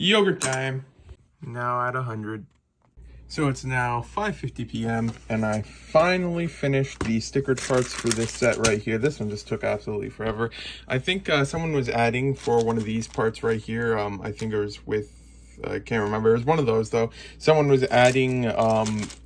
Yogurt time. Now at 100. So it's now 5:50 p.m. and I finally finished the stickered parts for this set right here. This one just took absolutely forever. I think someone was adding for one of these parts right here. I think it was with, I can't remember. It was one of those though. Someone was adding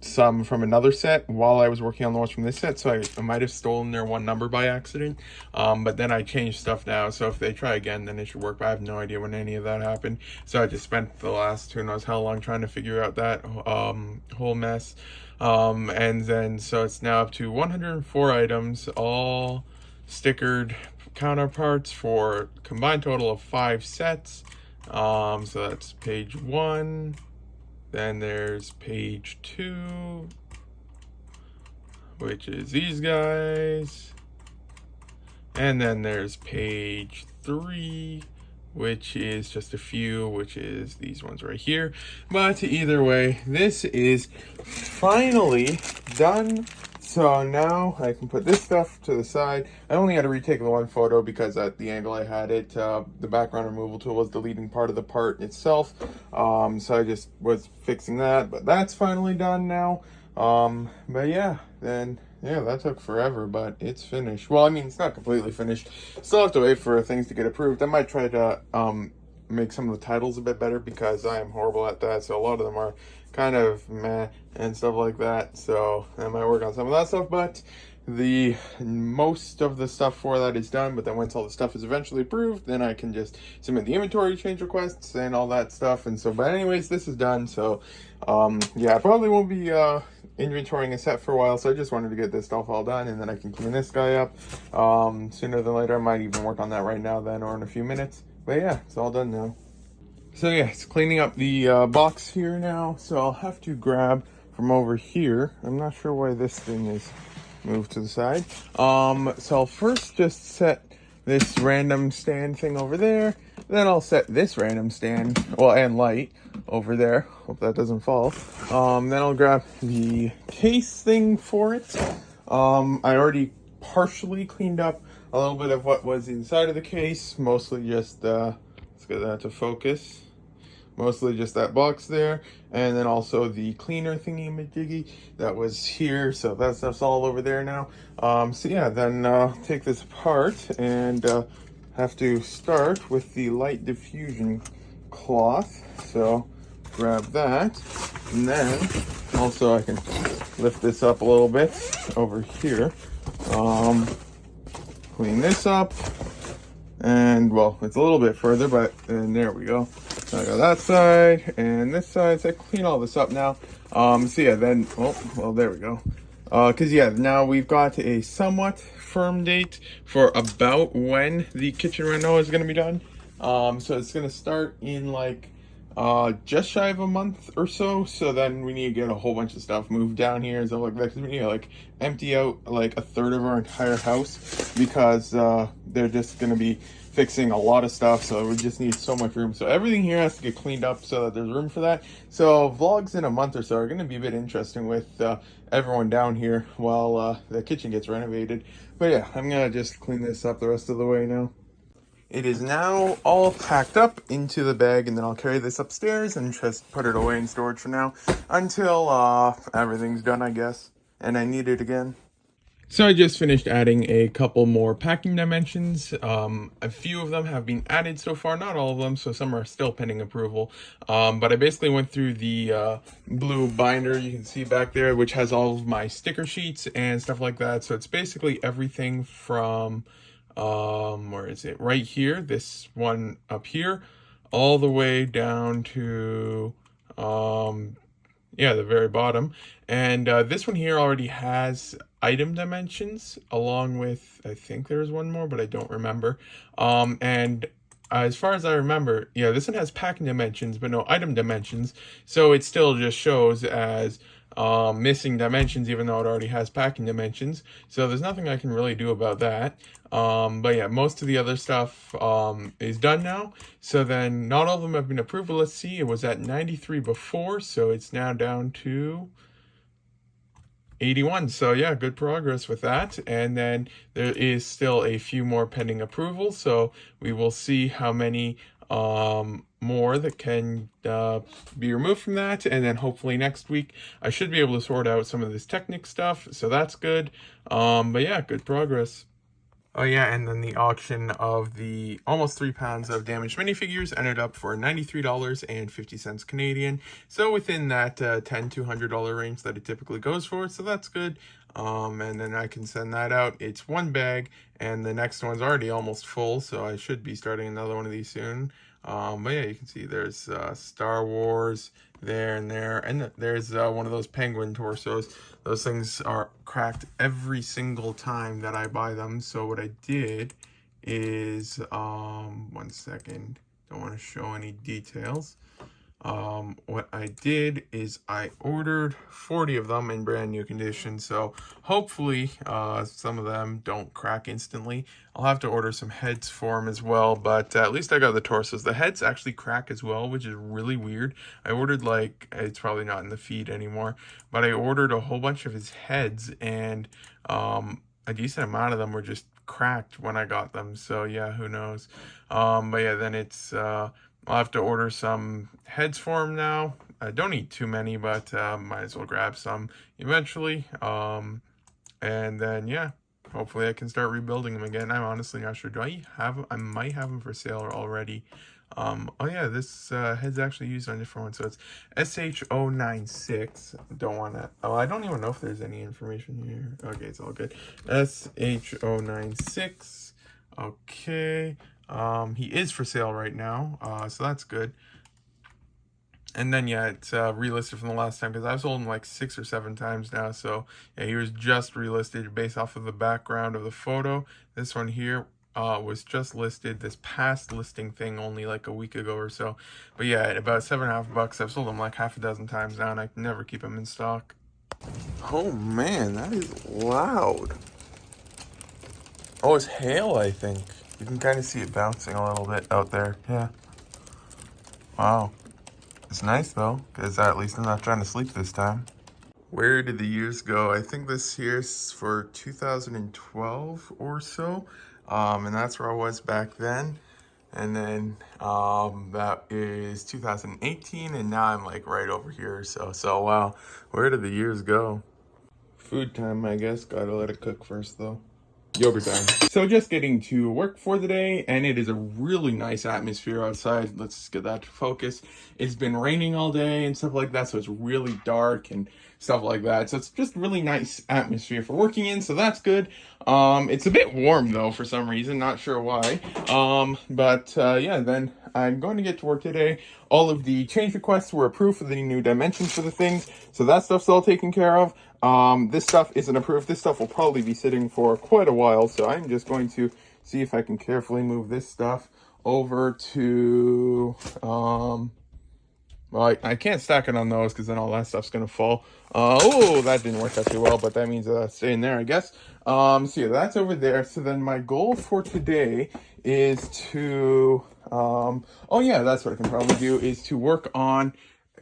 some from another set while I was working on the ones from this set. So I might have stolen their one number by accident. But then I changed stuff now. So if they try again, then it should work. But I have no idea when any of that happened. So I just spent the last who knows how long trying to figure out that whole mess. And then so it's now up to 104 items, all stickered counterparts for a combined total of 5 sets. So that's page 1, then there's page 2, which is these guys, and then there's page 3, which is just a few, which is these ones right here. But either way, this is finally done. So now I can put this stuff to the side. I only had to retake the one photo because at the angle I had it, the background removal tool was deleting part of the part itself. So I just was fixing that, but that's finally done now. But yeah, that took forever, but it's finished. Well, I mean, it's not completely finished. Still have to wait for things to get approved. I might try to make some of the titles a bit better because I am horrible at that. So a lot of them are kind of meh and stuff like that. So I might work on some of that stuff, but the most of the stuff for that is done. But then once all the stuff is eventually approved, then I can just submit the inventory change requests and all that stuff. And so, but anyways, this is done. So yeah, I probably won't be inventorying a set for a while, so I just wanted to get this stuff all done, and then I can clean this guy up sooner than later. I might even work on that right now then, or in a few minutes. But yeah, it's all done now. So yeah, it's cleaning up the box here now, so I'll have to grab from over here. I'm not sure why this thing is moved to the side. So I'll first just set this random stand thing over there. Then I'll set this random stand, well, and light over there. Hope that doesn't fall. Then I'll grab the case thing for it. I already partially cleaned up a little bit of what was inside of the case. Mostly just, let's get that to focus. Mostly just that box there, and then also the cleaner thingy-majiggy that was here, so that stuff's all over there now. So yeah, then take this apart and have to start with the light diffusion cloth. So grab that, and then also I can lift this up a little bit over here. Clean this up, and well, it's a little bit further, but and there we go. So I got that side and this side, so I clean all this up now. So yeah, then, well, there we go. Cause yeah, now we've got a somewhat firm date for about when the kitchen reno is gonna be done. So it's gonna start in like, just shy of a month or so. So then we need to get a whole bunch of stuff moved down here and stuff like that. Cause we need to like empty out like a third of our entire house because, they're just gonna be fixing a lot of stuff, so we just need so much room. So everything here has to get cleaned up so that there's room for that. So vlogs in a month or so are going to be a bit interesting with everyone down here while the kitchen gets renovated. But yeah, I'm going to just clean this up the rest of the way now. It is now all packed up into the bag, and then I'll carry this upstairs and just put it away in storage for now until everything's done, I guess, and I need it again. So I just finished adding a couple more packing dimensions. A few of them have been added so far, not all of them, so some are still pending approval. But I basically went through the blue binder you can see back there, which has all of my sticker sheets and stuff like that. So it's basically everything from, where is it? Right here, this one up here, all the way down to, yeah, the very bottom. And this one here already has item dimensions along with, I think there's one more, but I don't remember. And as far as I remember, yeah, this one has packing dimensions, but no item dimensions. So it still just shows as missing dimensions, even though it already has packing dimensions. So there's nothing I can really do about that. But yeah, most of the other stuff is done now. So then not all of them have been approved. But let's see, it was at 93 before, so it's now down to 81. So yeah, good progress with that. And then there is still a few more pending approvals. So we will see how many more that can be removed from that, and then hopefully next week I should be able to sort out some of this Technic stuff, so that's good. But yeah, good progress. Oh yeah, and then the auction of the almost 3 pounds of damaged minifigures ended up for $93.50 Canadian. So within that $10 to $100 range that it typically goes for, so that's good. And then I can send that out. It's one bag, and the next one's already almost full, so I should be starting another one of these soon. But yeah, you can see there's Star Wars there and there, and there's one of those penguin torsos. Those things are cracked every single time that I buy them. So what I did is, 1 second, don't want to show any details. What I did is I ordered 40 of them in brand new condition, so hopefully some of them don't crack instantly. I'll have to order some heads for them as well, but at least I got the torsos. The heads actually crack as well, which is really weird. I ordered, like, it's probably not in the feed anymore, but I ordered a whole bunch of his heads, and a decent amount of them were just cracked when I got them, so yeah, who knows. But yeah, then it's I'll have to order some heads for him now. I don't need too many, but might as well grab some eventually. And then, yeah, hopefully I can start rebuilding them again. I'm honestly not sure. Do I have, I might have them for sale already. Oh yeah, this head's actually used on a different one. So it's SH096. Don't want to, oh, I don't even know if there's any information here. Okay, it's all good. SH096. Okay. He is for sale right now, so that's good. And then, yeah, it's relisted from the last time, because I've sold him like 6 or 7 times now. So yeah, he was just relisted based off of the background of the photo. This one here was just listed, this past listing thing, only like a week ago or so. But yeah, at about $7.50. I've sold him like half a dozen times now, and I can never keep him in stock. Oh man, that is loud. Oh, it's hail, I think. You can kind of see it bouncing a little bit out there. Yeah. Wow. It's nice though, because at least I'm not trying to sleep this time. Where did the years go? I think this here's for 2012 or so. And that's where I was back then. And then that is 2018, and now I'm like right over here. So wow. Where did the years go? Food time, I guess. Gotta let it cook first though. Yogurt time. So just getting to work for the day, and it is a really nice atmosphere outside. Let's get that to focus. It's been raining all day and stuff like that, so it's really dark and stuff like that. So it's just really nice atmosphere for working in, so that's good. It's a bit warm though for some reason, not sure why. But yeah, then I'm going to get to work today. All of the change requests were approved for the new dimensions for the things, so that stuff's all taken care of. This stuff isn't approved. This stuff will probably be sitting for quite a while, so I'm just going to see if I can carefully move this stuff over to, well, I can't stack it on those because then all that stuff's going to fall. Oh, that didn't work out too well, but that means stay in there, I guess. So yeah, that's over there. So then my goal for today is to, oh yeah, that's what I can probably do, is to work on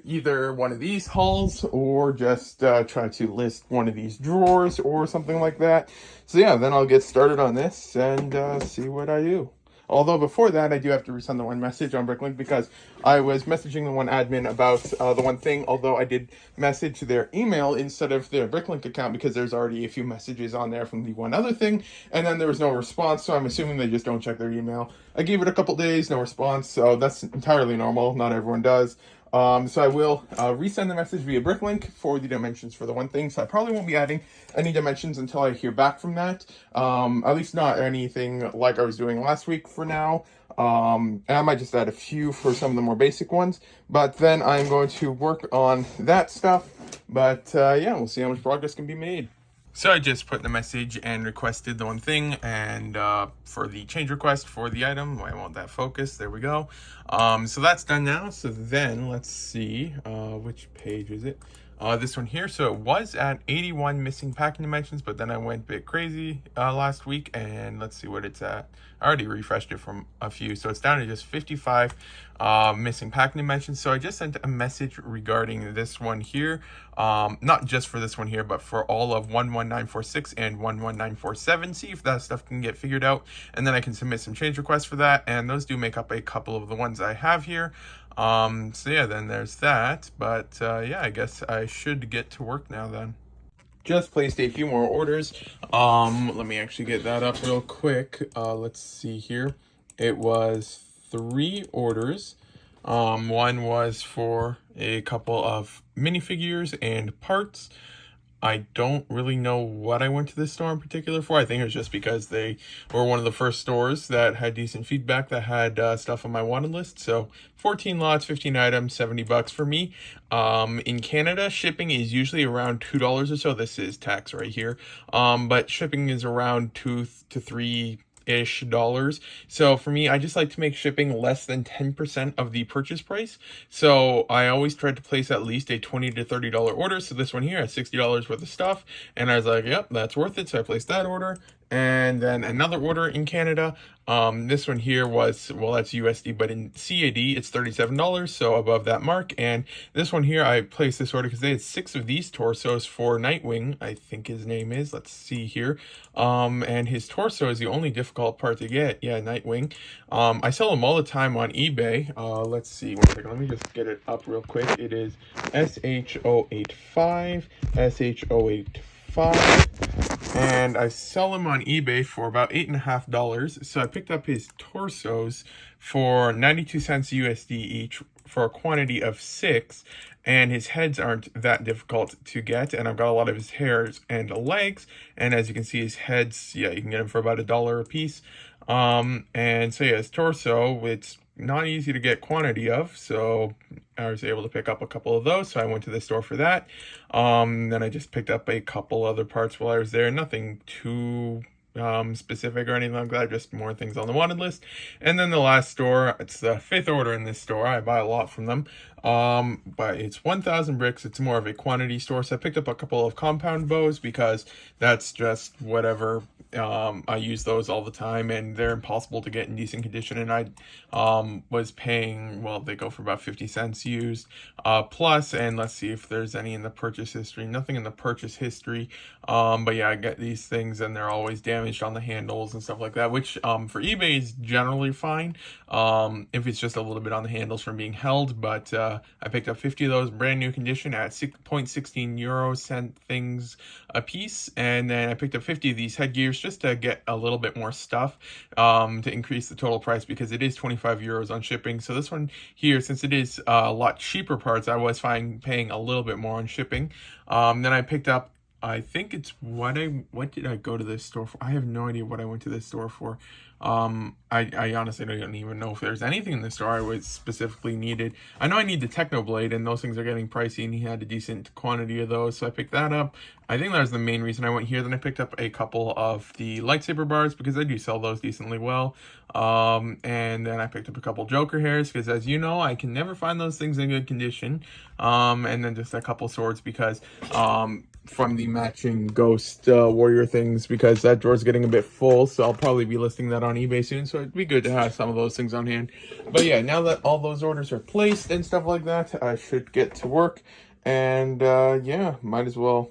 either one of these hauls or just try to list one of these drawers or something like that. So yeah, then I'll get started on this and see what I do. Although before that, I do have to resend the one message on Bricklink, because I was messaging the one admin about the one thing, although I did message their email instead of their Bricklink account, because there's already a few messages on there from the one other thing, and then there was no response, so I'm assuming they just don't check their email. I gave it a couple days, no response, so that's entirely normal. Not everyone does. So I will resend the message via Bricklink for the dimensions for the one thing. So I probably won't be adding any dimensions until I hear back from that. At least not anything like I was doing last week for now. And I might just add a few for some of the more basic ones. But then I'm going to work on that stuff. But yeah, we'll see how much progress can be made. So I just put the message and requested the one thing, and for the change request for the item, I want that focus. There we go. So that's done now. So then let's see, which page is it? this one here. So it was at 81 missing packing dimensions, but then I went a bit crazy last week, and let's see what it's at. I already refreshed it from a few, so it's down to just 55 missing packing dimensions. So I just sent a message regarding this one here, not just for this one here, but for all of 11946 and 11947. See if that stuff can get figured out, and then I can submit some change requests for that, and those do make up a couple of the ones I have here. So yeah, then there's that, but yeah, I guess I should get to work now then. Just placed a few more orders. Let me actually get that up real quick. Let's see here. It was 3 orders. One was for a couple of minifigures and parts. I don't really know what I went to this store in particular for. I think it was just because they were one of the first stores that had decent feedback, that had stuff on my wanted list. So 14 lots, 15 items, $70 for me. In Canada, shipping is usually around $2 or so. This is tax right here. But shipping is around $2 to $3-ish dollars. So for me, I just like to make shipping less than 10% of the purchase price. So I always try to place at least a $20 to $30 order. So this one here has $60 worth of stuff, and I was like, yep, that's worth it. So I placed that order. And then another order in Canada. This one here was, well, that's USD, but in CAD it's $37, so above that mark. And this one here, I placed this order because they had 6 of these torsos for Nightwing, I think his name is. Let's see here. And his torso is the only difficult part to get. Yeah, Nightwing. I sell them all the time on eBay. Let's see, 1 second, let me just get it up real quick. It is SH085, SH085. And I sell them on eBay for about $8.50. So I picked up his torsos for 92 cents USD each for a quantity of 6. And his heads aren't that difficult to get. And I've got a lot of his hairs and legs. And as you can see, his heads, yeah, you can get them for about $1 a piece. And so yeah, his torso, it's not easy to get quantity of, so I was able to pick up a couple of those, so I went to the store for that. Then I just picked up a couple other parts while I was there, nothing too specific or anything like that, just more things on the wanted list. And then the last store, it's the 5th order in this store. I buy a lot from them, but it's 1,000 bricks. It's more of a quantity store, so I picked up a couple of compound bows because that's just whatever. I use those all the time, and they're impossible to get in decent condition, and I was paying, well, they go for about 50 cents used, plus, and let's see if there's any in the purchase history. Nothing in the purchase history, but yeah, I get these things and they're always damaged on the handles and stuff like that, which for eBay is generally fine if it's just a little bit on the handles from being held. But I picked up 50 of those brand new condition at 6.16 euro cent things a piece, and then I picked up 50 of these headgears just to get a little bit more stuff to increase the total price, because it is 25 euros on shipping. So this one here, since it is a lot cheaper parts, I was fine paying a little bit more on shipping. Then I picked up, I think it's what did I go to this store for? I have no idea what I went to this store for. I honestly don't even know if there's anything in the store I was specifically needed. I know I need the Technoblade, and those things are getting pricey, and he had a decent quantity of those, so I picked that up. I think that was the main reason I went here. Then I picked up a couple of the lightsaber bars because I do sell those decently well. And then I picked up a couple Joker hairs because, as you know, I can never find those things in good condition. And then just a couple swords because from the matching Ghost Warrior things, because that drawer's getting a bit full, so I'll probably be listing that on eBay soon, so it'd be good to have some of those things on hand. But yeah, now that all those orders are placed and stuff like that, I should get to work. And yeah, might as well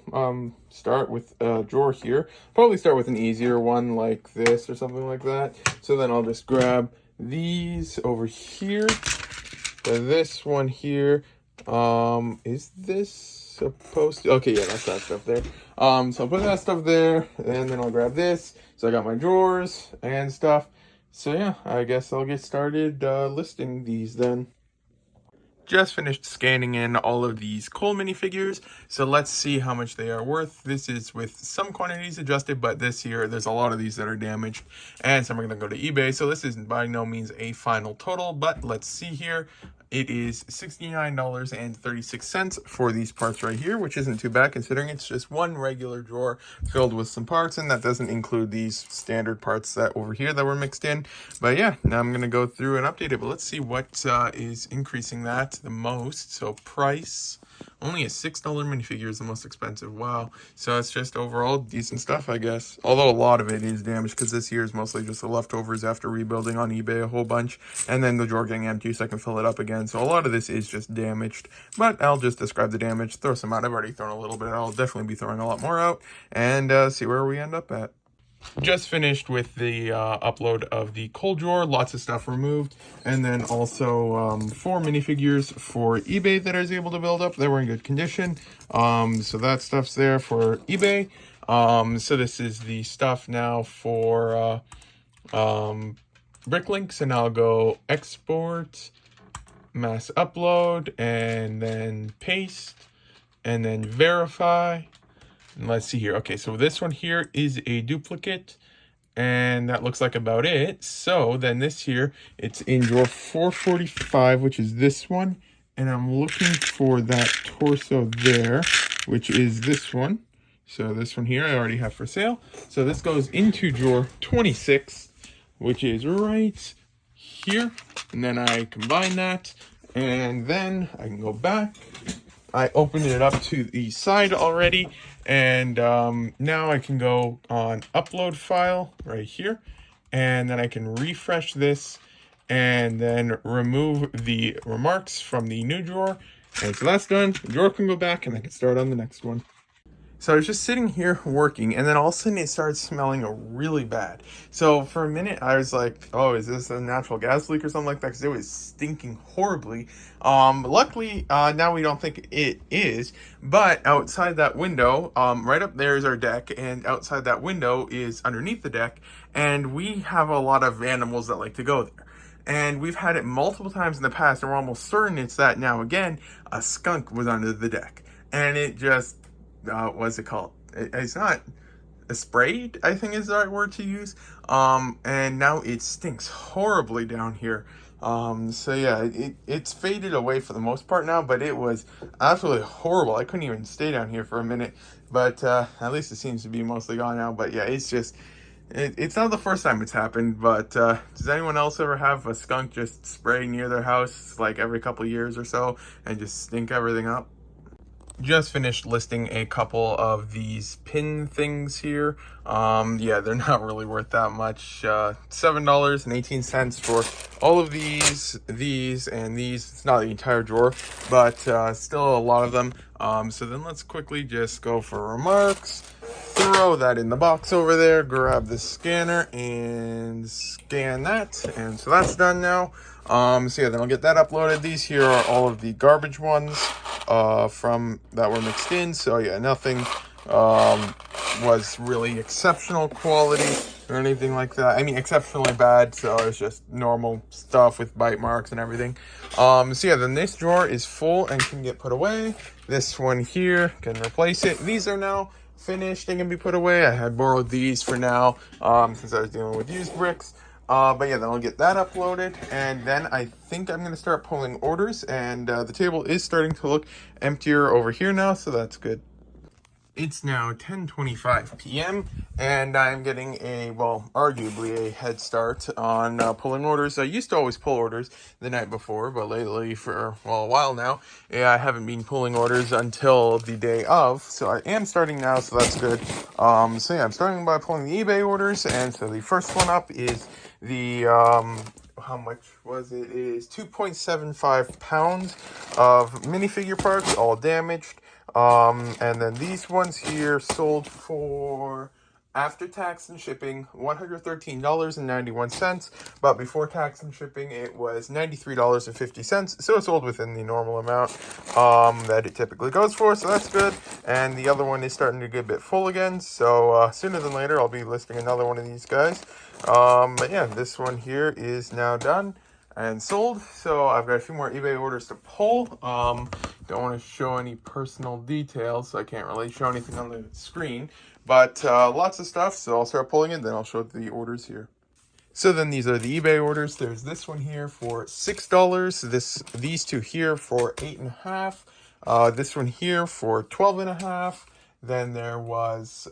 start with a drawer here. Probably start with an easier one like this or something like that. So then I'll just grab these over here. So this one here, is this supposed to, okay, yeah, that's that stuff there. So I'll put that stuff there, and then I'll grab this. So I got my drawers and stuff. So yeah, I guess I'll get started listing these then. Just finished scanning in all of these Cole minifigures, so let's see how much they are worth. This is with some quantities adjusted, but this here, there's a lot of these that are damaged, and some are going to go to eBay, so this is by no means a final total, but let's see here. It is $69.36 for these parts right here, which isn't too bad considering it's just one regular drawer filled with some parts, and that doesn't include these standard parts that over here that were mixed in. But yeah, now I'm going to go through and update it, but let's see what is increasing that the most. So price, Only a $6 minifigure is the most expensive. Wow. So it's just overall decent stuff, I guess. Although a lot of it is damaged because this year is mostly just the leftovers after rebuilding on eBay a whole bunch. And then the drawer getting empty so I can fill it up again. So a lot of this is just damaged. But I'll just describe the damage, throw some out. I've already thrown a little bit. I'll definitely be throwing a lot more out. And see where we end up at. Just finished with the upload of the cold drawer, lots of stuff removed, and then also 4 minifigures for eBay that I was able to build up. They were in good condition, so that stuff's there for eBay. So this is the stuff now for Bricklink, so now I'll go export, mass upload, and then paste, and then verify. And let's see here. Okay, so this one here is a duplicate, and that looks like about it. So then this here, it's in drawer 445, which is this one, and I'm looking for that torso there, which is this one. So this one here I already have for sale. So this goes into drawer 26, which is right here, and then I combine that, and then I can go back. I opened it up to the side already, and now I can go on upload file right here, and then I can refresh this and then remove the remarks from the new drawer. And so that's done. The drawer can go back and I can start on the next one. So I was just sitting here working, and then all of a sudden it started smelling really bad. So for a minute I was like, oh, is this a natural gas leak or something like that? Because it was stinking horribly. Luckily, now we don't think it is, but outside that window, right up there is our deck, and outside that window is underneath the deck, and we have a lot of animals that like to go there. And we've had it multiple times in the past, and we're almost certain it's that now again. A skunk was under the deck, and it just... what's it called? It's not sprayed, I think is the right word to use. And now it stinks horribly down here. So yeah, it's faded away for the most part now, but it was absolutely horrible. I couldn't even stay down here for a minute, but at least it seems to be mostly gone now. But yeah, it's just, it's not the first time it's happened, but does anyone else ever have a skunk just spray near their house like every couple of years or so and just stink everything up? Just finished listing a couple of these pin things here. Yeah, they're not really worth that much. $7.18 for all of these, and these. It's not the entire drawer, but still a lot of them. So then let's quickly just go for remarks. Throw that in the box over there, grab the scanner and scan that, and so that's done now. So yeah, then I'll get that uploaded. These here are all of the garbage ones from that were mixed in. So yeah, nothing was really exceptional quality or anything like that. I mean, exceptionally bad, so it's just normal stuff with bite marks and everything. So yeah, then this drawer is full and can get put away. This one here can replace it. These are now finished and can be put away. I had borrowed these for now since I was dealing with used bricks. But yeah, then I'll get that uploaded, and then I think I'm going to start pulling orders, and the table is starting to look emptier over here now, so that's good. It's now 10:25 p.m. and I'm getting arguably a head start on pulling orders. I used to always pull orders the night before, but lately for, a while now, I haven't been pulling orders until the day of. So I am starting now, so that's good. So yeah, I'm starting by pulling the eBay orders, and so the first one up is the, how much was it? It is 2.75 pounds of minifigure parts, all damaged. And then these ones here sold for, after tax and shipping, $113.91, but before tax and shipping it was $93.50, so it sold within the normal amount that it typically goes for, so that's good. And the other one is starting to get a bit full again, so sooner than later I'll be listing another one of these guys. But yeah, this one here is now done and sold. So I've got a few more eBay orders to pull. Don't want to show any personal details, so I can't really show anything on the screen, but lots of stuff. So I'll start pulling it, then I'll show the orders here. So then these are the eBay orders. There's this one here for $6. These two here for $8.50. This one here for $12.50. Then there was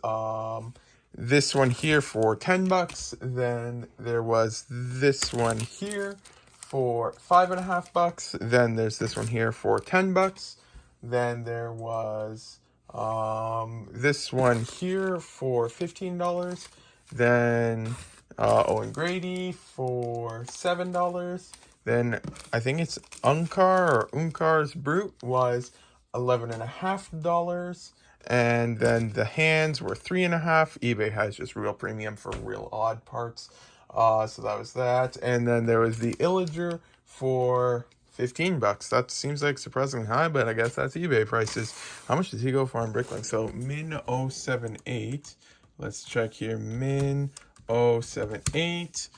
this one here for $10. Then there was this one here for $5.50. Then there's this one here for $10. Then there was this one here for $15. Then Owen Grady for $7. Then I think it's Unkar or Unkar's Brute was $11.50. And then the hands were $3.50. eBay has just real premium for real odd parts. So that was that. And then there was the Illager for $15. That seems like surprisingly high, but I guess that's eBay prices. How much does he go for on Bricklink? So min 078. Let's check here. Min 078.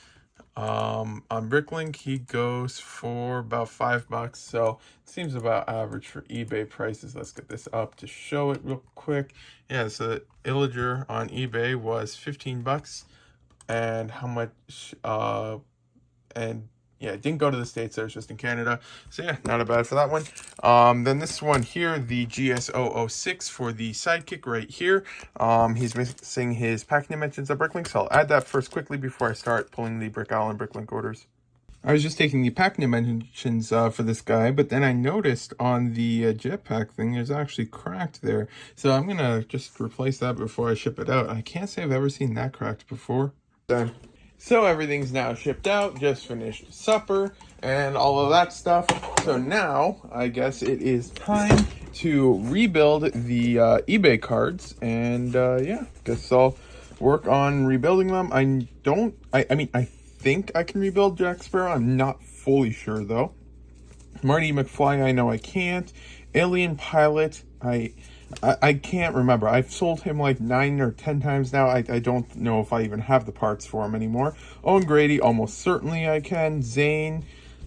On Bricklink, he goes for about $5. So it seems about average for eBay prices. Let's get this up to show it real quick. Yeah, so the Illager on eBay was $15. And how much, and yeah, it didn't go to the States, so it's just in Canada. So yeah, not a bad for that one. Then this one here, the GS006 for the Sidekick right here. He's missing his packing dimensions at Bricklink, so I'll add that first quickly before I start pulling the Brick Island Bricklink orders. I was just taking the packing dimensions for this guy, but then I noticed on the jetpack thing, there's actually cracked there. So I'm going to just replace that before I ship it out. I can't say I've ever seen that cracked before. Done. So everything's now shipped out, just finished supper and all of that stuff. So now I guess it is time to rebuild the eBay cards, and yeah, guess I'll work on rebuilding them. I mean, I think I can rebuild Jack Sparrow. I'm not fully sure though. Marty McFly, I know I can't. Alien Pilot, I can't remember. I've sold him like 9 or 10 times now. I don't know if I even have the parts for him anymore. Owen Grady, almost certainly I can. Zane,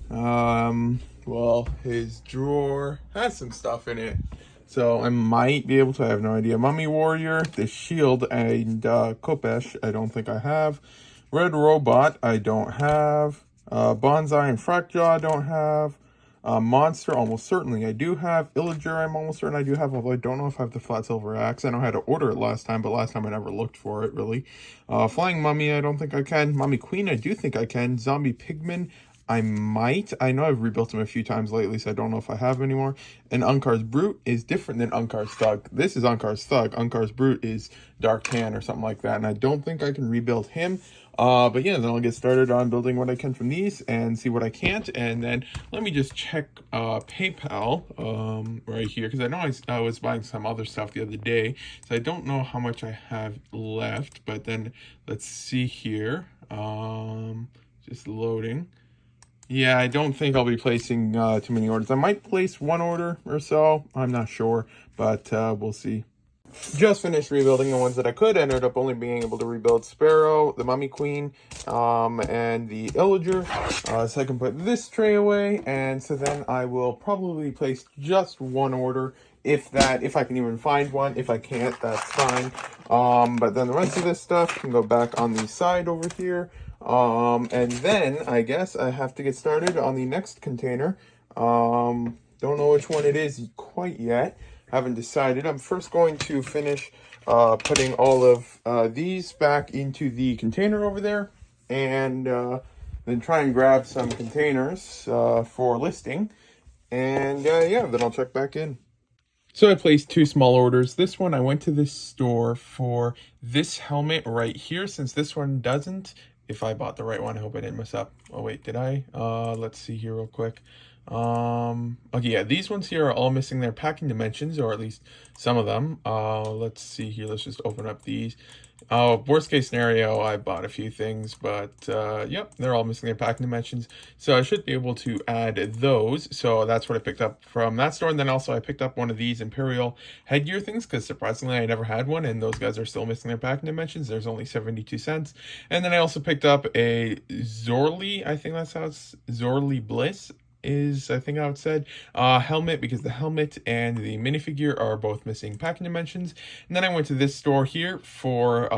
well, his drawer has some stuff in it, so I might be able to. I have no idea. Mummy Warrior, the Shield, and Kopesh, I don't think I have. Red Robot, I don't have. Bonsai and Frackjaw, I don't have. Monster, almost certainly I do have. Illager, I'm almost certain I do have, although I don't know if I have the flat silver axe. I know I had to order it last time, but last time I never looked for it, really. Flying Mummy, I don't think I can. Mummy Queen, I do think I can. Zombie Pigman, I might. I know I've rebuilt him a few times lately, so I don't know if I have anymore. And Unkar's Brute is different than Unkar's Thug. This is Unkar's Thug. Unkar's Brute is Dark Tan or something like that, and I don't think I can rebuild him. But yeah, then I'll get started on building what I can from these and see what I can't. And then let me just check PayPal right here, because I know I was buying some other stuff the other day, so I don't know how much I have left. But then let's see here. Just loading. Yeah, I don't think I'll be placing too many orders. I might place one order or so. I'm not sure, but we'll see. Just finished rebuilding the ones that I could. Ended up only being able to rebuild Sparrow, the Mummy Queen, and the Illager. So I can put this tray away, and so then I will probably place just one order, if I can even find one. If I can't, that's fine. But then the rest of this stuff can go back on the side over here. And then I guess I have to get started on the next container. Don't know which one it is quite yet. Haven't decided. I'm first going to finish putting all of these back into the container over there, and then try and grab some containers for listing, and yeah, then I'll check back in. So I placed 2 small orders. This one, I went to this store for this helmet right here, since this one doesn't. If I bought the right one, I hope I didn't mess up. Oh wait, did I? Let's see here real quick. Okay, yeah, these ones here are all missing their packing dimensions, or at least some of them. Let's see here. Let's just open up these. Worst case scenario, I bought a few things, but yep, they're all missing their packing dimensions. So I should be able to add those. So that's what I picked up from that store. And then also I picked up one of these Imperial headgear things, because surprisingly I never had one, and those guys are still missing their packing dimensions. There's only 72 cents. And then I also picked up a Zorli, I think that's how it's, Zorli Bliss is, I think how it said, helmet, because the helmet and the minifigure are both missing packing dimensions. And then I went to this store here for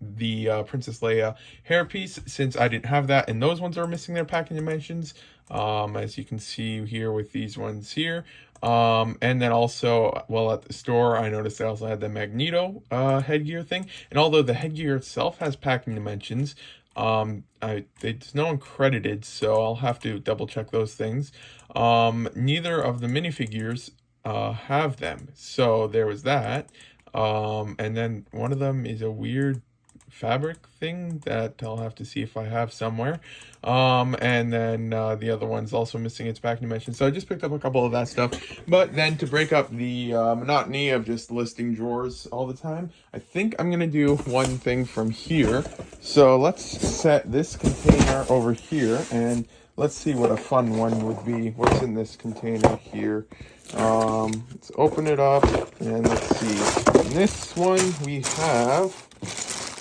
the Princess Leia hairpiece, since I didn't have that, and those ones are missing their packing dimensions, as you can see here with these ones here. And then also, well, at the store, I noticed they also had the Magneto headgear thing, and although the headgear itself has packing dimensions, it's no one credited, so I'll have to double check those things. Neither of the minifigures have them. So there was that. And then one of them is a weird fabric thing that I'll have to see if I have somewhere. And then the other one's also missing its back dimension. So I just picked up a couple of that stuff. But then to break up the monotony of just listing drawers all the time, I think I'm going to do one thing from here. So let's set this container over here and let's see what a fun one would be. What's in this container here? Let's open it up and let's see. In this one we have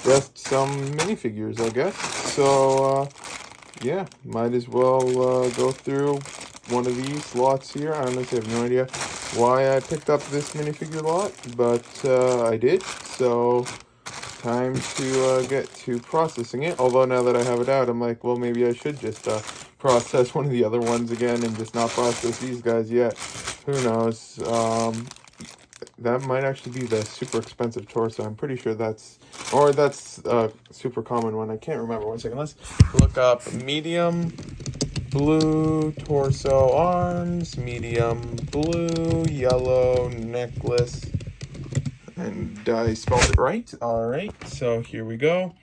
just some minifigures, I guess. So yeah, might as well go through one of these lots here. I honestly have no idea why I picked up this minifigure lot, but I did. So time to get to processing it. Although now that I have it out, I'm like, well, maybe I should just process one of the other ones again and just not process these guys yet. Who knows? That might actually be the super expensive torso. I'm pretty sure that's a super common one. I can't remember. 1 second. Let's look up medium blue torso arms, medium blue yellow necklace. And I spelled it right. All right, so here we go.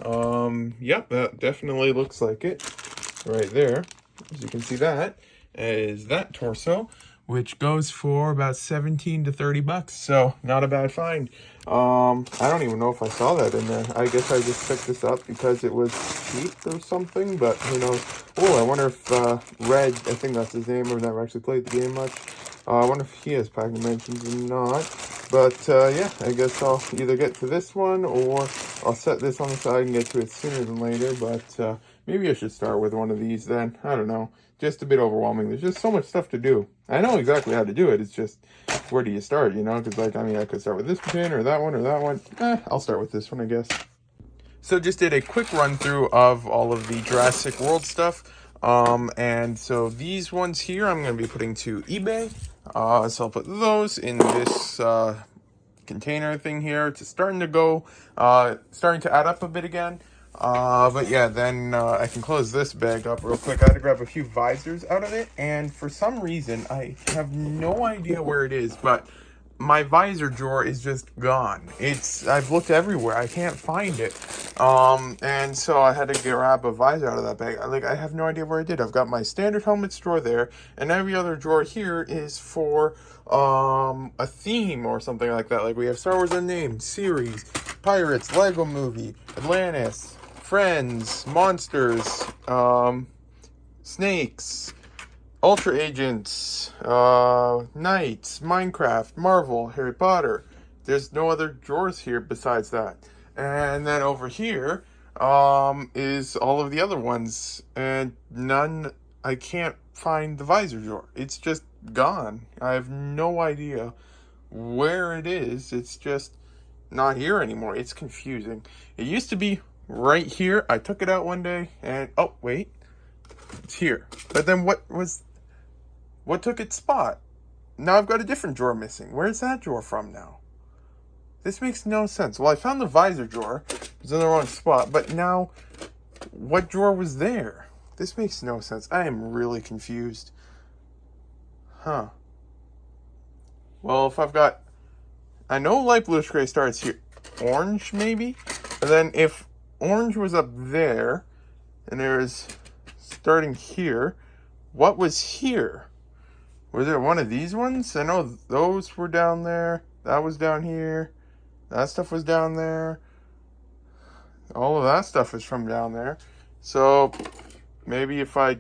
Yep, that definitely looks like it right there. As you can see, that is that torso, which goes for about 17 to 30 bucks. So not a bad find. I don't even know if I saw that in there. I guess I just picked this up because it was cheap or something, but who knows. Oh, I wonder if Red, I think that's his name, I've never actually played the game much. I wonder if he has pack dimensions or not. But yeah, I guess I'll either get to this one or I'll set this on the side and get to it sooner than later. But maybe I should start with one of these then. I don't know. Just a bit overwhelming. There's just so much stuff to do. I know exactly how to do it. It's just, where do you start, you know? Because, like, I mean, I could start with this container or that one or that one. I'll start with this one, I guess. So just did a quick run through of all of the Jurassic World stuff. And so these ones here, I'm going to be putting to eBay. So I'll put those in this container thing here. It's starting to go, starting to add up a bit again. But yeah, then I can close this bag up real quick. I had to grab a few visors out of it, and for some reason, I have no idea where it is, but my visor drawer is just gone. I've looked everywhere. I can't find it. And so I had to grab a visor out of that bag. I have no idea where I did. I've got my standard helmets drawer there, and every other drawer here is for a theme or something like that. Like we have Star Wars Unnamed, series, Pirates, Lego Movie, Atlantis, Friends, Monsters, Snakes, Ultra Agents, Knights, Minecraft, Marvel, Harry Potter. There's no other drawers here besides that. And then over here is all of the other ones. And none, I can't find the visor drawer. It's just gone. I have no idea where it is. It's just not here anymore. It's confusing. It used to be right here. I took it out one day and, oh, wait. It's here. But then what took its spot? Now I've got a different drawer missing. Where's that drawer from now? This makes no sense. Well, I found the visor drawer. It's in the wrong spot. But now, what drawer was there? This makes no sense. I am really confused. Huh. Well, if I've got... I know light bluish gray starts here. Orange, maybe? And then if orange was up there, and there's starting here, what was here? Was there one of these ones? I know those were down there. That was down here. That stuff was down there. All of that stuff is from down there. So maybe if I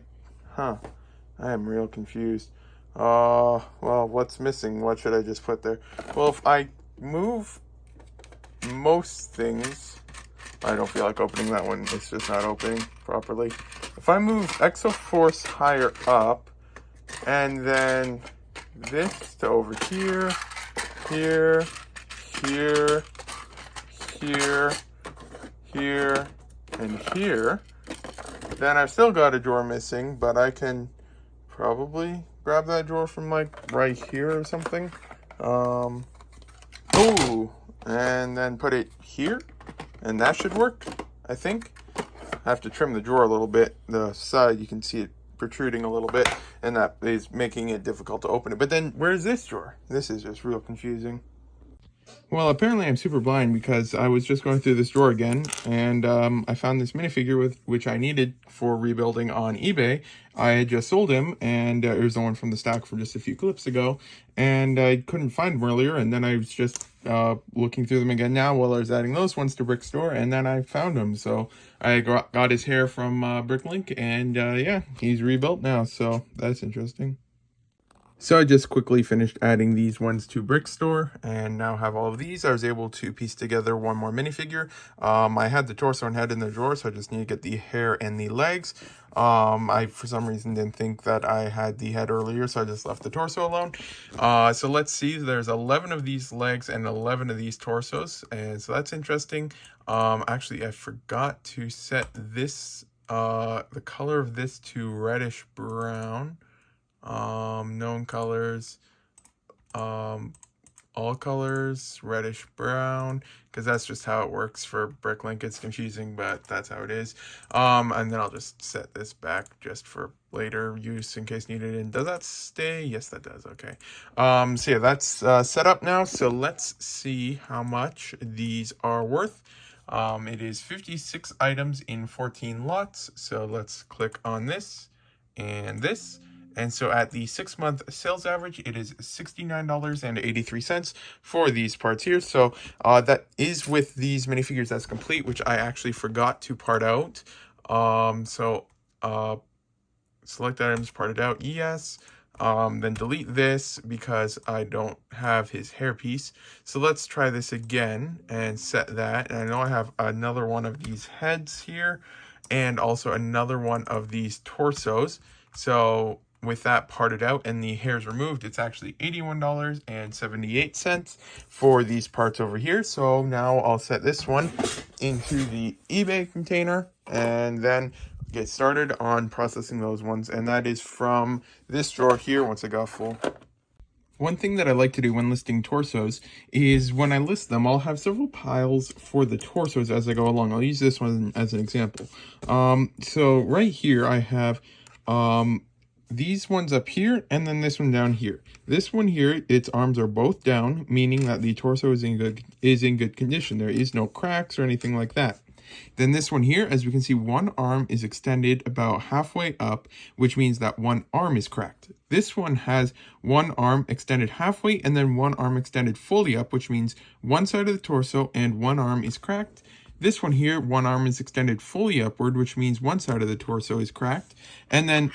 am real confused. Well, what's missing? What should I just put there? Well, if I move most things, I don't feel like opening that one. It's just not opening properly. If I move Exoforce higher up, and then this to over here, here, here, here, here, and here, then I've still got a drawer missing, but I can probably grab that drawer from like right here or something. Oh, and then put it here, and that should work, I think. I have to trim the drawer a little bit. The side, you can see it protruding a little bit, and that is making it difficult to open it. But then where's this drawer? This is just real confusing. Well, apparently I'm super blind because I was just going through this drawer again, and I found this minifigure with which I needed for rebuilding on eBay. I had just sold him, and it was the one from the stack from just a few clips ago, and I couldn't find him earlier, and then I was just looking through them again now while I was adding those ones to Brick Store, and then I found him. So I got his hair from Bricklink, and yeah, he's rebuilt now, so that's interesting. So I just quickly finished adding these ones to Brick Store and now have all of these. I was able to piece together one more minifigure. I had the torso and head in the drawer, so I just need to get the hair and the legs. I, for some reason, didn't think that I had the head earlier, so I just left the torso alone. So let's see, there's 11 of these legs and 11 of these torsos, and so that's interesting. Actually, I forgot to set this, the color of this to reddish brown. Known colors, all colors, reddish brown, because that's just how it works for Bricklink. It's confusing, but that's how it is. And then I'll just set this back just for later use in case needed. And does that stay? Yes, that does. Okay. So yeah, that's set up now. So let's see how much these are worth. It is 56 items in 14 lots. So let's click on this and this. And so at the 6-month sales average, it is $69.83 for these parts here. So that is with these minifigures that's complete, which I actually forgot to part out. Select items, parted out, yes. Then delete this because I don't have his hairpiece. So let's try this again and set that. And I know I have another one of these heads here and also another one of these torsos. So with that parted out and the hairs removed, it's actually $81.78 for these parts over here. So now I'll set this one into the eBay container and then get started on processing those ones. And that is from this drawer here once I got full. One thing that I like to do when listing torsos is when I list them, I'll have several piles for the torsos as I go along. I'll use this one as an example. So right here I have these ones up here and then this one down here. This one here, its arms are both down, meaning that the torso is in good condition. There is no cracks or anything like that. Then this one here, as we can see, one arm is extended about halfway up, which means that one arm is cracked. This one has one arm extended halfway and then one arm extended fully up, which means one side of the torso and one arm is cracked. This one here, one arm is extended fully upward, which means one side of the torso is cracked. And then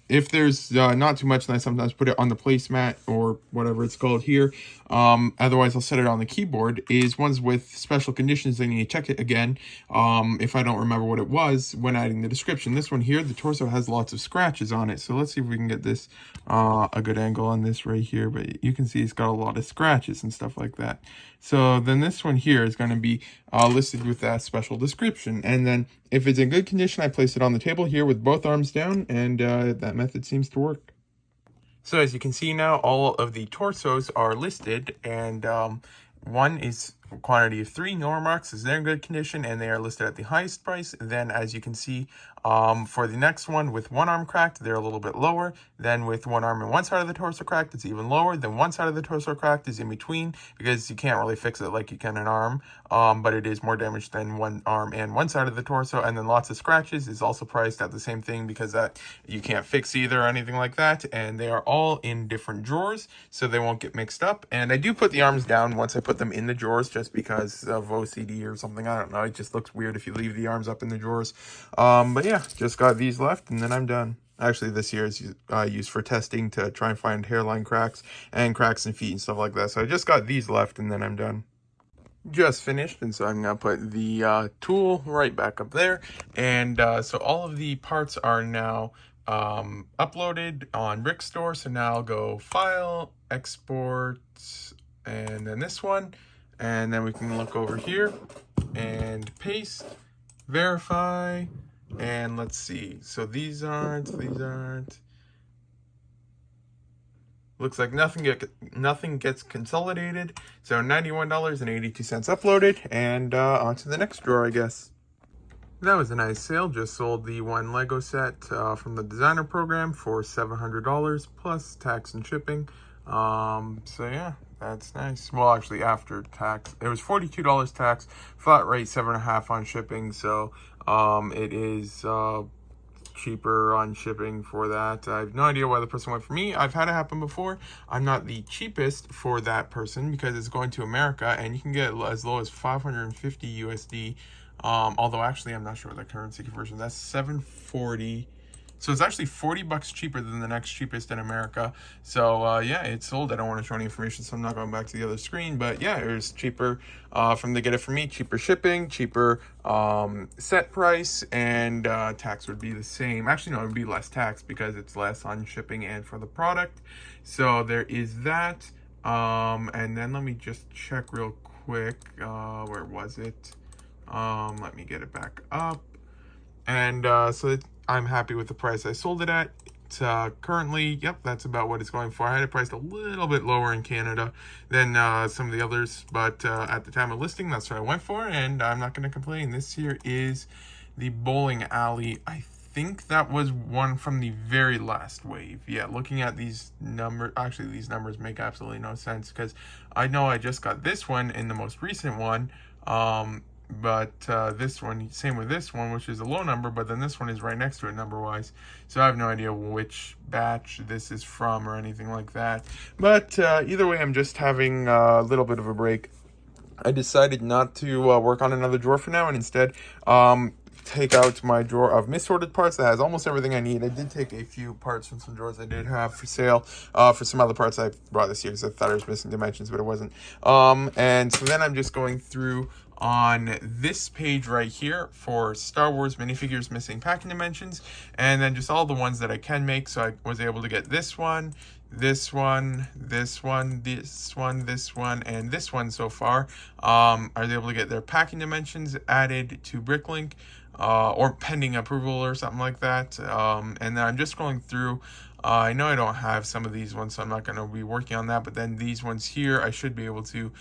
if there's not too much, then I sometimes put it on the placemat or whatever it's called here. Otherwise, I'll set it on the keyboard. Is ones with special conditions, I need to check it again if I don't remember what it was when adding the description. This one here, the torso has lots of scratches on it. So let's see if we can get this a good angle on this right here. But you can see it's got a lot of scratches and stuff like that. So then this one here is going to be listed with that special description. And then if it's in good condition, I place it on the table here with both arms down, and that method seems to work. So as you can see now, all of the torsos are listed, and one is quantity of 3 Normarks, is they're in good condition and they are listed at the highest price. Then as you can see, for the next one with one arm cracked, they're a little bit lower. Then with one arm and one side of the torso cracked, it's even lower. Then one side of the torso cracked is in between because you can't really fix it like you can an arm, but it is more damage than one arm and one side of the torso. And then lots of scratches is also priced at the same thing because that you can't fix either or anything like that. And they are all in different drawers so they won't get mixed up. And I do put the arms down once I put them in the drawers just because of OCD or something. I don't know. It just looks weird if you leave the arms up in the drawers. But yeah, just got these left and then I'm done. Actually, this here is used for testing to try and find hairline cracks and cracks in feet and stuff like that. So I just got these left and then I'm done. Just finished, and so I'm going to put the tool right back up there. And so all of the parts are now uploaded on Brick Store. So now I'll go File, Export, and then this one. And then we can look over here and paste, verify, and let's see. So these aren't. Looks like nothing gets consolidated. So $91.82 uploaded, and on to the next drawer, I guess. That was a nice sale. Just sold the one Lego set from the designer program for $700 plus tax and shipping. So yeah, that's nice. Well, actually after tax, it was $42 tax, flat rate 7.5 on shipping. So it is cheaper on shipping for that. I have no idea why the person went for me. I've had it happen before. I'm not the cheapest for that person because it's going to America, and you can get as low as 550 USD. Although actually I'm not sure what the currency conversion. That's 740. So it's actually $40 cheaper than the next cheapest in America. So yeah, it's sold. I don't want to show any information, so I'm not going back to the other screen. But yeah, it was cheaper from the get it from me. Cheaper shipping, cheaper set price, and tax would be the same. Actually, no, it would be less tax because it's less on shipping and for the product. So there is that. And then let me just check real quick. Where was it? Let me get it back up. And I'm happy with the price I sold it at. Currently, yep, that's about what it's going for. I had it priced a little bit lower in Canada than some of the others, but at the time of listing, that's what I went for, and I'm not going to complain. This here is the bowling alley. I think that was one from the very last wave. Yeah, looking at these numbers, actually these numbers make absolutely no sense because I know I just got this one in the most recent one. But this one, same with this one, which is a low number, but then this one is right next to it number wise. So I have no idea which batch this is from or anything like that. But either way, I'm just having a little bit of a break. I decided not to work on another drawer for now, and instead take out my drawer of misordered parts that has almost everything I need. I did take a few parts from some drawers I did have for sale for some other parts I brought this year because I thought I was missing dimensions, but it wasn't. And so then I'm just going through on this page right here for Star Wars minifigures missing packing dimensions, and then just all the ones that I can make. So I was able to get this one, this one, this one, this one, this one, and this one so far. I was able to get their packing dimensions added to Bricklink, or pending approval or something like that. And then I'm just going through. I know I don't have some of these ones, so I'm not going to be working on that, but then these ones here, I should be able to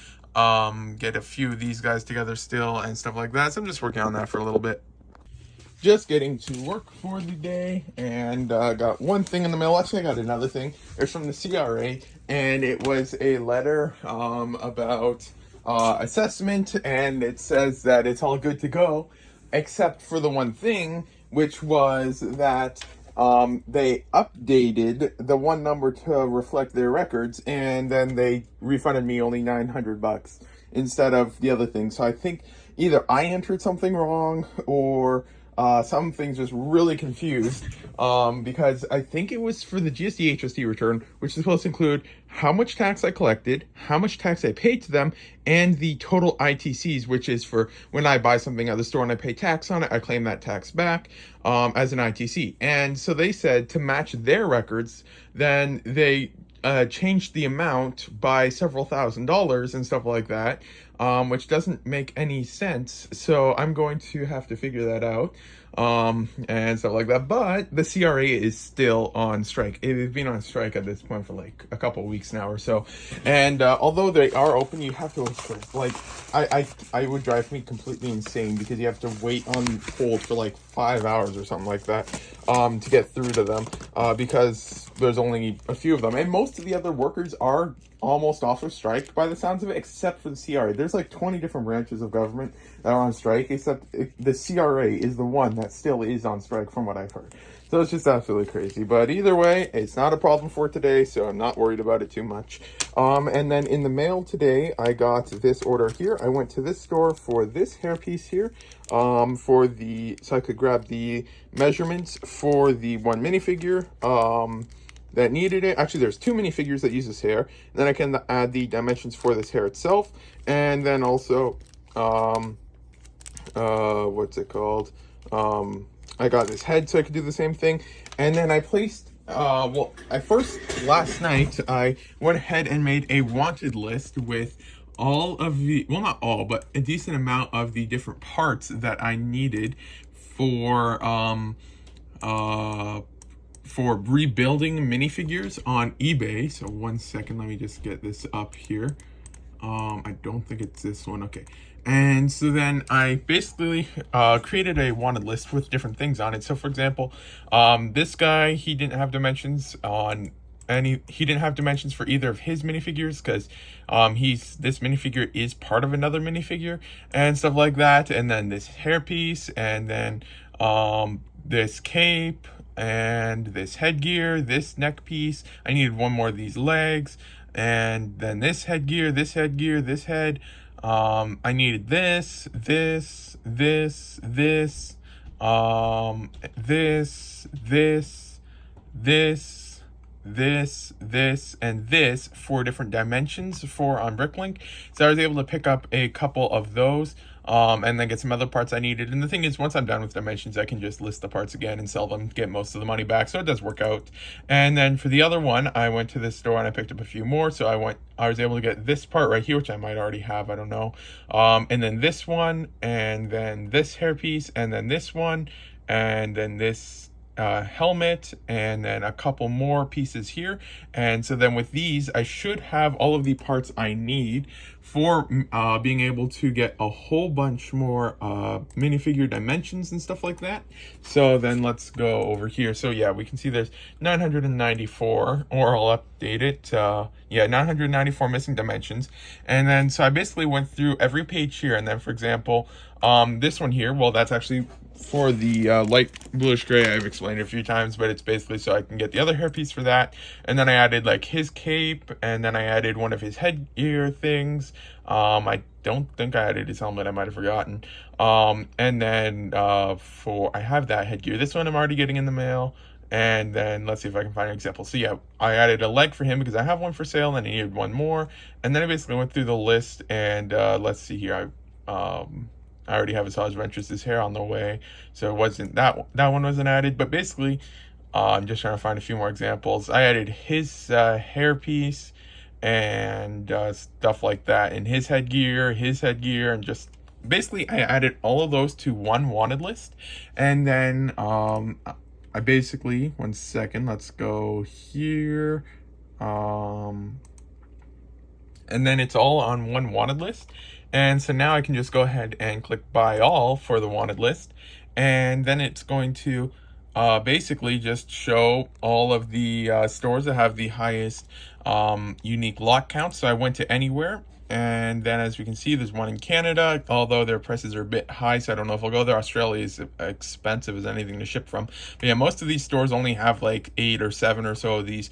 get a few of these guys together still and stuff like that. So I'm just working on that for a little bit. Just getting to work for the day, and got one thing in the mail. Actually, I got another thing. It's from the CRA, and it was a letter about assessment, and it says that it's all good to go, except for the one thing, which was that they updated the one number to reflect their records, and then they refunded me only $900 instead of the other thing. So I think either I entered something wrong or something's just really confused, because I think it was for the GST HST return, which is supposed to include how much tax I collected, how much tax I paid to them, and the total ITCs, which is for when I buy something at the store and I pay tax on it, I claim that tax back as an ITC. And so they said to match their records, then they changed the amount by several $1,000s and stuff like that, which doesn't make any sense. So I'm going to have to figure that out and stuff like that. But the CRA is still on strike. It has been on strike at this point for like a couple of weeks now or so. And although they are open, you have to wait for it. Like I would drive me completely insane because you have to wait on hold for like 5 hours or something like that to get through to them because there's only a few of them, and most of the other workers are almost off of strike by the sounds of it, except for the CRA. There's like 20 different branches of government that are on strike, except the CRA is the one that still is on strike from what I've heard. So it's just absolutely crazy. But either way, it's not a problem for today, so I'm not worried about it too much. And then in the mail today, I got this order here. I went to this store for this hairpiece here, so I could grab the measurements for the one minifigure that needed it. Actually, there's two minifigures that use this hair. And then I can add the dimensions for this hair itself. And then also, what's it called? I got this head so I could do the same thing. And then I placed, last night, I went ahead and made a wanted list with all of the, well, not all, but a decent amount of the different parts that I needed for rebuilding minifigures on eBay. So one second, let me just get this up here. I don't think it's this one. Okay. And so then I basically created a wanted list with different things on it. So for example, this guy, he didn't have dimensions on he didn't have dimensions for either of his minifigures because this minifigure is part of another minifigure and stuff like that. And then this hairpiece, and then this cape, and this headgear, this neck piece. I needed one more of these legs, and then this headgear, this headgear, this head. I needed this, this, this, this, this, and this, 4 different dimensions on Bricklink. So I was able to pick up a couple of those, and then get some other parts I needed. And the thing is, once I'm done with dimensions, I can just list the parts again and sell them, get most of the money back. So it does work out. And then for the other one, I went to this store and I picked up a few more. So I was able to get this part right here, which I might already have, I don't know. And then this one, and then this hairpiece, and then this one, and then this helmet, and then a couple more pieces here. And so then with these, I should have all of the parts I need for being able to get a whole bunch more minifigure dimensions and stuff like that. So then let's go over here. So yeah, we can see there's 994, or I'll update it. Yeah, 994 missing dimensions. And then so I basically went through every page here, and then for example, this one here, well, that's actually for the light bluish gray. I've explained it a few times, but it's basically so I can get the other hairpiece for that. And then I added like his cape, and then I added one of his headgear things. I don't think I added his helmet, I might have forgotten. And then I have that headgear. This one I'm already getting in the mail. And then let's see if I can find an example. So yeah, I added a leg for him because I have one for sale and I needed one more. And then I basically went through the list, and let's see here. I already have his His Ventures' hair on the way, so it wasn't that one wasn't added. But basically, I'm just trying to find a few more examples. I added his hairpiece and stuff like that, and his headgear, and just basically I added all of those to one wanted list. And then I basically, one second, let's go here. And then it's all on one wanted list. And so now I can just go ahead and click buy all for the wanted list. And then it's going to basically just show all of the stores that have the highest unique lot count. So I went to anywhere. And then as we can see, there's one in Canada, although their prices are a bit high, so I don't know if I'll go there. Australia is expensive as anything to ship from. But yeah, most of these stores only have like 8 or 7 or so of these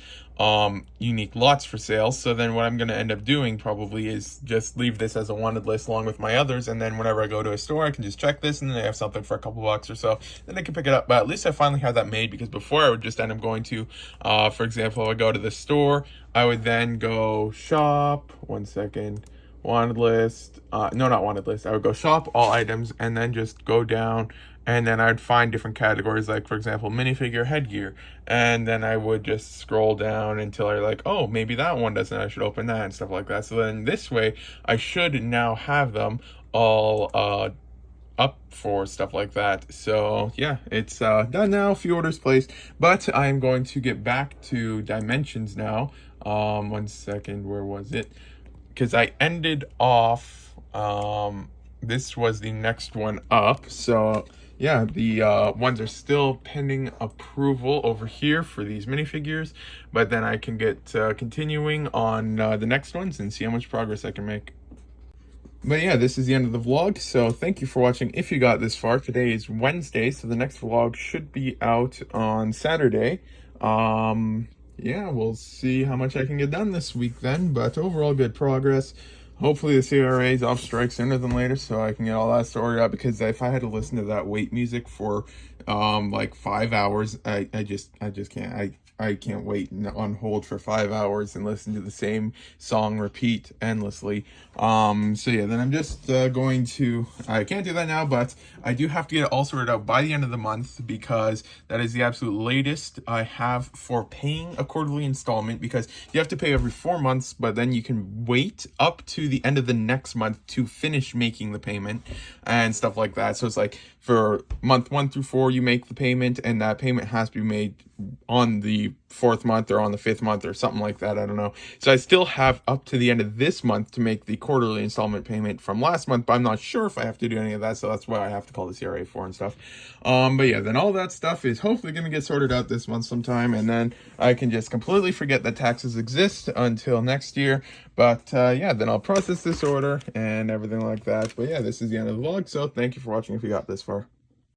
unique lots for sale. So then what I'm going to end up doing probably is just leave this as a wanted list along with my others. And then whenever I go to a store, I can just check this, and then they have something for a couple bucks or so. Then I can pick it up. But at least I finally have that made, because before I would just end up going to, for example, if I go to the store, I would then go shop, one second, wanted list, no, not wanted list. I would go shop all items, and then just go down, and then I'd find different categories, like for example, minifigure headgear. And then I would just scroll down until I like, oh, maybe that one doesn't, I should open that and stuff like that. So then this way, I should now have them all up for stuff like that. So yeah, it's done now, a few orders placed, but I'm going to get back to dimensions now. One second, where was it? Because I ended off, this was the next one up. So yeah, the ones are still pending approval over here for these minifigures, but then I can get continuing on the next ones and see how much progress I can make. But yeah, this is the end of the vlog, so thank you for watching if you got this far. Today is Wednesday, so the next vlog should be out on Saturday. Yeah, we'll see how much I can get done this week then, but overall good progress. Hopefully the CRA is off strike sooner than later, so I can get all that sorted out, because if I had to listen to that wait music for like 5 hours, I just can't. I can't wait on hold for 5 hours and listen to the same song repeat endlessly. So yeah, then I'm just going to, I can't do that now, but I do have to get it all sorted out by the end of the month, because that is the absolute latest I have for paying a quarterly installment, because you have to pay every 4 months, but then you can wait up to the end of the next month to finish making the payment and stuff like that. So it's like for month 1 through 4, you make the payment, and that payment has to be made on the 4th month or on the 5th month or something like that. I don't know. So I still have up to the end of this month to make the quarterly installment payment from last month, but I'm not sure if I have to do any of that. So that's why I have to call the CRA for and stuff. But yeah, then all that stuff is hopefully going to get sorted out this month sometime. And then I can just completely forget that taxes exist until next year. But yeah, then I'll process this order and everything like that. But yeah, this is the end of the vlog. So thank you for watching if you got this far.